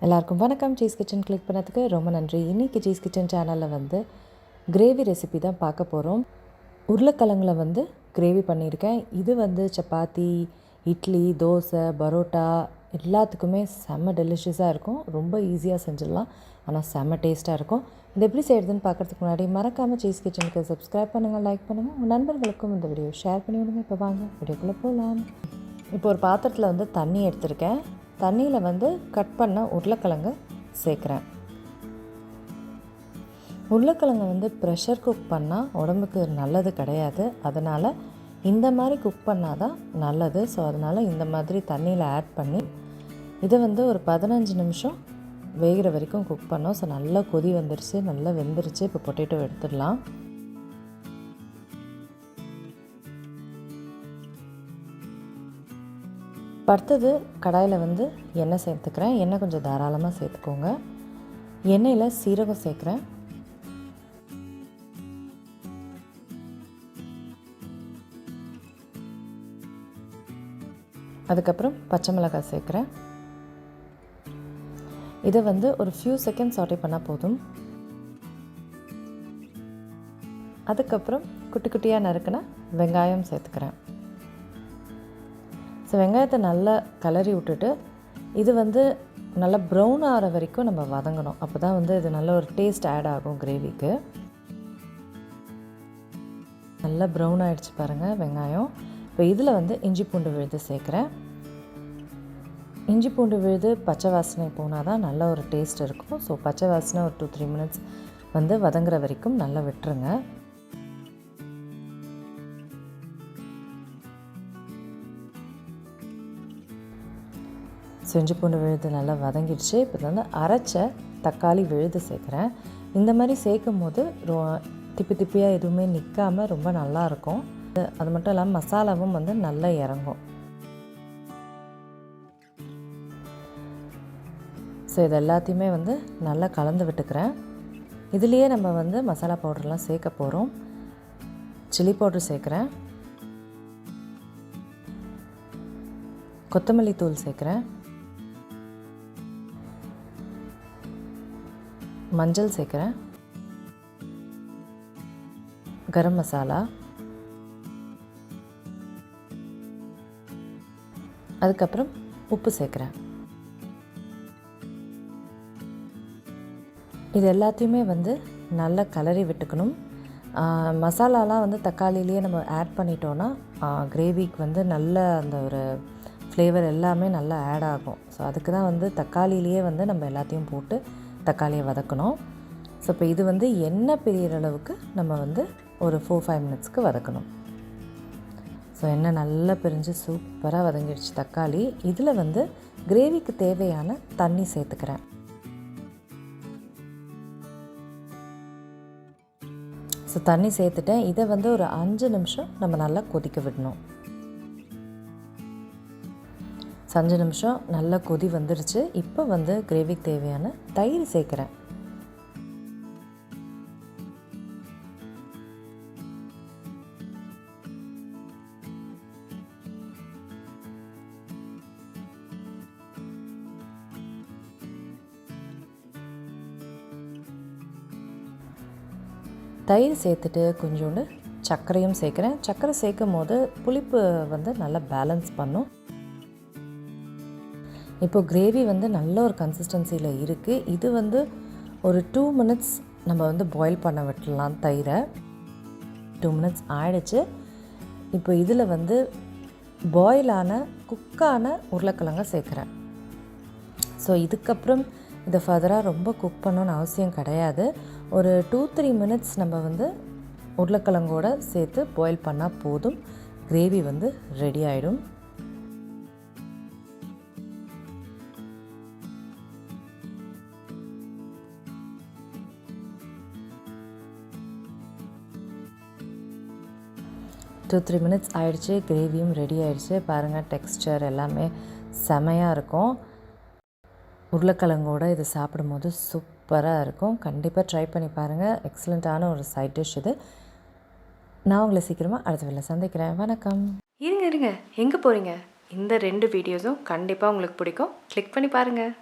எல்லாருக்கும் வணக்கம். Cheese kitchen click பண்ணதுக்கு ரொம்ப நன்றி. இன்றைக்கி சீஸ் கிச்சன் சேனலில் வந்து கிரேவி ரெசிபி தான் பார்க்க போகிறோம். உருளைக்கிழங்குல வந்து கிரேவி பண்ணியிருக்கேன். இது வந்து சப்பாத்தி, இட்லி, தோசை, பரோட்டா எல்லாத்துக்குமே செம்ம டெலிஷியஸாக இருக்கும். ரொம்ப ஈஸியாக செஞ்சிடலாம், ஆனால் செம்ம டேஸ்ட்டாக இருக்கும். இது எப்படி செய்கிறதுன்னு பார்க்குறதுக்கு முன்னாடி மறக்காமல் சீஸ் கிச்சனுக்கு சப்ஸ்கிரைப் பண்ணுங்கள், லைக் பண்ணுங்கள், உங்கள் நண்பர்களுக்கும் இந்த வீடியோ ஷேர் பண்ணி விடுங்க. இப்போ வாங்க வீடியோக்குள்ளே போகலாம். இப்போ ஒரு பாத்திரத்தில் வந்து தண்ணி எடுத்திருக்கேன். தண்ணியில் வந்து கட் பண்ண உருளைக்கிழங்கு சேர்க்குறேன். உருளைக்கிழங்கு வந்து ப்ரெஷர் குக் பண்ணால் உடம்புக்கு நல்லது கிடையாது. அதனால் இந்த மாதிரி குக் பண்ணால் தான் நல்லது. ஸோ அதனால் இந்த மாதிரி தண்ணியில் ஆட் பண்ணி இதை வந்து ஒரு 15 நிமிஷம் வேகிற வரைக்கும் குக் பண்ணோம். ஸோ நல்லா கொதி வந்துருச்சு, நல்லா வெந்துருச்சு. இப்போ பொட்டேட்டோ எடுத்துடலாம். அடுத்தது கடாயில் வந்து எண்ணெய் சேர்த்துக்கிறேன். எண்ணெய் கொஞ்சம் தாராளமாக சேர்த்துக்கோங்க. எண்ணெயில் சீரகம் சேர்க்குறேன். அதுக்கப்புறம் பச்சை மிளகாய் சேர்க்குறேன். இதை வந்து ஒரு ஃபியூ செகண்ட் சாட்டே பண்ணால் போதும். அதுக்கப்புறம் குட்டி குட்டியாக நறுக்கின வெங்காயம் சேர்த்துக்கிறேன். ஸோ வெங்காயத்தை நல்லா கிளறி விட்டுட்டு இது வந்து நல்லா ப்ரௌன் ஆகிற வரைக்கும் நம்ம வதங்கணும். அப்போ தான் வந்து இது நல்ல ஒரு டேஸ்ட் ஆட் ஆகும் கிரேவிக்கு. நல்லா ப்ரௌன் ஆகிடுச்சு பாருங்கள் வெங்காயம். இப்போ இதில் வந்து இஞ்சி பூண்டு விழுது சேர்க்குறேன். இஞ்சி பூண்டு விழுது பச்சை வாசனை போனால் தான் நல்ல ஒரு டேஸ்ட் இருக்கும். ஸோ பச்சை வாசனை ஒரு 2-3 மினிட்ஸ் வந்து வதங்குற வரைக்கும் நல்லா விட்டுருங்க. இஞ்சி பூண்டு விழுது நல்லா வதங்கிடுச்சு. இப்போ வந்து அரைச்ச தக்காளி விழுது சேர்க்குறேன். இந்த மாதிரி சேர்க்கும் போது திப்பி திப்பியாக எதுவுமே நிற்காமல் ரொம்ப நல்லாயிருக்கும். அது மட்டும் இல்லாமல் மசாலாவும் வந்து நல்லா இறங்கும். ஸோ இது எல்லாத்தையுமே வந்து நல்லா கலந்து விட்டுக்கிறேன். இதுலேயே நம்ம வந்து மசாலா பவுடர்லாம் சேர்க்க போகிறோம். சில்லி பவுடர் சேர்க்குறேன். கொத்தமல்லி தூள் சேர்க்குறேன். மஞ்சள் சேர்க்குறேன். கரம் மசாலா, அதுக்கப்புறம் உப்பு சேர்க்குறேன். இது எல்லாத்தையுமே வந்து நல்லா கலரி விட்டுக்கணும். மசாலாலாம் வந்து தக்காளிலேயே நம்ம ஆட் பண்ணிட்டோன்னா கிரேவிக்கு வந்து நல்ல அந்த ஒரு ஃப்ளேவர் எல்லாமே நல்லா ஆட் ஆகும். ஸோ அதுக்கு தான் வந்து தக்காளிலேயே வந்து நம்ம எல்லாத்தையும் போட்டு தக்காளியை வதக்கணும். ஸோ இப்போ இது வந்து எண்ணெய் பிரிகிற அளவுக்கு நம்ம வந்து ஒரு 4-5 மினிட்ஸ்க்கு வதக்கணும். ஸோ எண்ணெய் நல்லா பிரிஞ்சு சூப்பராக வதங்கிடுச்சு தக்காளி. இதில் வந்து கிரேவிக்கு தேவையான தண்ணி சேர்த்துக்கிறேன். ஸோ தண்ணி சேர்த்துட்டேன். இதை வந்து ஒரு 5 நிமிஷம் நம்ம நல்லா கொதிக்க விடணும். 5 நிமிஷம் நல்லா கொதி வந்துடுச்சு. இப்போ வந்து கிரேவிக்கு தேவையான தயிர் சேர்க்குறேன். தயிர் சேர்த்துட்டு கொஞ்சோண்டு சர்க்கரையும் சேர்க்குறேன். சர்க்கரை சேர்க்கும் போது புளிப்பு வந்து நல்லா பேலன்ஸ் பண்ணும். இப்போது கிரேவி வந்து நல்ல ஒரு கன்சிஸ்டன்சியில் இருக்குது. இது வந்து ஒரு 2 மினிட்ஸ் நம்ம வந்து பாயில் பண்ண விட்டுடலாம் தயிரை. 2 மினிட்ஸ் ஆகிடுச்சு. இப்போ இதில் வந்து பாயிலான குக்கான உருளைக்கிழங்க சேர்க்குறேன். ஸோ இதுக்கப்புறம் இதை ஃபர்தராக ரொம்ப குக் பண்ணணுன்னு அவசியம் கிடையாது. ஒரு 2-3 மினிட்ஸ் நம்ம வந்து உருளைக்கிழங்கோடு சேர்த்து பாயில் பண்ணால் போதும். கிரேவி வந்து ரெடி ஆகிடும். டூ 3 மினிட்ஸ் ஆகிடுச்சு. கிரேவியும் ரெடி ஆகிடுச்சு. பாருங்கள் டெக்ஸ்சர் எல்லாமே செமையாக இருக்கும். உருளைக்கிழங்கோடு இது சாப்பிடும்போது சூப்பராக இருக்கும். கண்டிப்பாக ட்ரை பண்ணி பாருங்கள். எக்ஸலண்ட்டான ஒரு சைட் டிஷ் இது. நான் உங்களை சீக்கிரமாக அடுத்த வேலை சந்திக்கிறேன். வணக்கம். இருங்க எங்கே போகிறீங்க? இந்த 2 வீடியோஸும் கண்டிப்பாக உங்களுக்கு பிடிக்கும். கிளிக் பண்ணி பாருங்கள்.